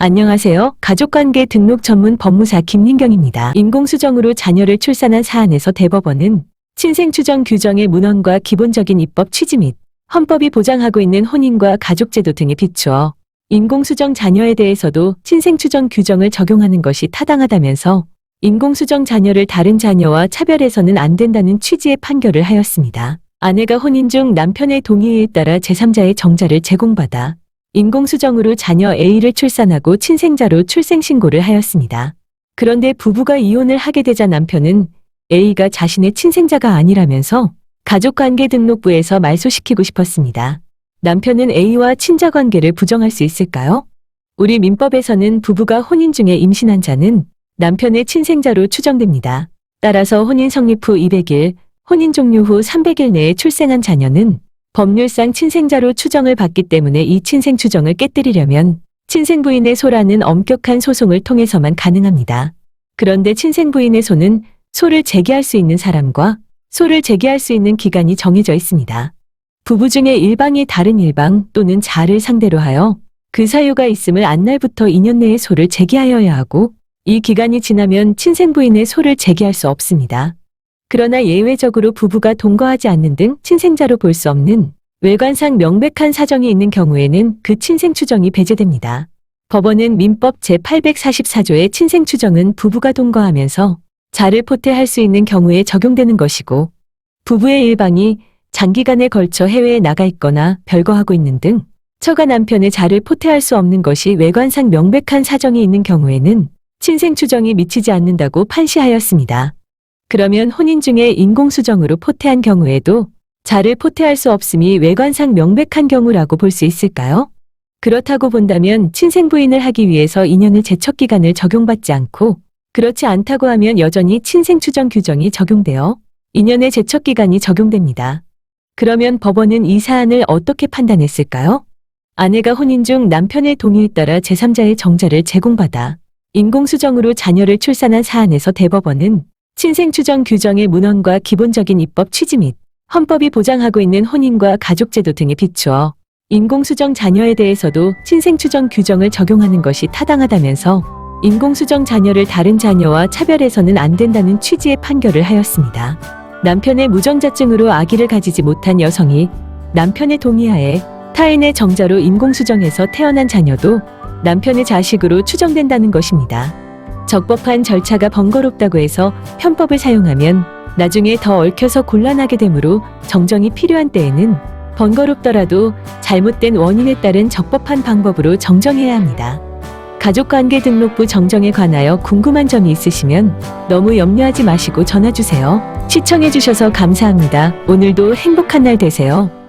안녕하세요. 가족관계 등록 전문 법무사 김민경입니다. 인공수정으로 자녀를 출산한 사안에서 대법원은 친생추정 규정의 문헌과 기본적인 입법 취지 및 헌법이 보장하고 있는 혼인과 가족제도 등에 비추어 인공수정 자녀에 대해서도 친생추정 규정을 적용하는 것이 타당하다면서 인공수정 자녀를 다른 자녀와 차별해서는 안 된다는 취지의 판결을 하였습니다. 아내가 혼인 중 남편의 동의에 따라 제3자의 정자를 제공받아 인공수정으로 자녀 A를 출산하고 친생자로 출생신고를 하였습니다. 그런데 부부가 이혼을 하게 되자 남편은 A가 자신의 친생자가 아니라면서 가족관계등록부에서 말소시키고 싶었습니다. 남편은 A와 친자관계를 부정할 수 있을까요? 우리 민법에서는 부부가 혼인 중에 임신한 자는 남편의 친생자로 추정됩니다. 따라서 혼인 성립 후 200일, 혼인 종료 후 300일 내에 출생한 자녀는 법률상 친생자로 추정을 받기 때문에 이 친생 추정을 깨뜨리려면 친생부인의 소라는 엄격한 소송을 통해서만 가능합니다. 그런데 친생부인의 소는 소를 제기할 수 있는 사람과 소를 제기할 수 있는 기간이 정해져 있습니다. 부부 중에 일방이 다른 일방 또는 자를 상대로 하여 그 사유가 있음을 안 날부터 2년 내에 소를 제기하여야 하고 이 기간이 지나면 친생부인의 소를 제기할 수 없습니다. 그러나 예외적으로 부부가 동거하지 않는 등 친생자로 볼 수 없는 외관상 명백한 사정이 있는 경우에는 그 친생추정이 배제됩니다. 법원은 민법 제844조의 친생추정은 부부가 동거하면서 자를 포태할 수 있는 경우에 적용되는 것이고 부부의 일방이 장기간에 걸쳐 해외에 나가 있거나 별거하고 있는 등 처가 남편의 자를 포태할 수 없는 것이 외관상 명백한 사정이 있는 경우에는 친생추정이 미치지 않는다고 판시하였습니다. 그러면 혼인 중에 인공수정으로 포태한 경우에도 자를 포태할 수 없음이 외관상 명백한 경우라고 볼 수 있을까요? 그렇다고 본다면 친생부인을 하기 위해서 2년의 제척기간을 적용받지 않고 그렇지 않다고 하면 여전히 친생추정 규정이 적용되어 2년의 제척기간이 적용됩니다. 그러면 법원은 이 사안을 어떻게 판단했을까요? 아내가 혼인 중 남편의 동의에 따라 제3자의 정자를 제공받아 인공수정으로 자녀를 출산한 사안에서 대법원은 친생추정 규정의 문헌과 기본적인 입법 취지 및 헌법이 보장하고 있는 혼인과 가족제도 등에 비추어 인공수정 자녀에 대해서도 친생추정 규정을 적용하는 것이 타당하다면서 인공수정 자녀를 다른 자녀와 차별해서는 안 된다는 취지의 판결을 하였습니다. 남편의 무정자증으로 아기를 가지지 못한 여성이 남편의 동의하에 타인의 정자로 인공수정해서 태어난 자녀도 남편의 자식으로 추정된다는 것입니다. 적법한 절차가 번거롭다고 해서 편법을 사용하면 나중에 더 얽혀서 곤란하게 되므로 정정이 필요한 때에는 번거롭더라도 잘못된 원인에 따른 적법한 방법으로 정정해야 합니다. 가족관계등록부 정정에 관하여 궁금한 점이 있으시면 너무 염려하지 마시고 전화주세요. 시청해주셔서 감사합니다. 오늘도 행복한 날 되세요.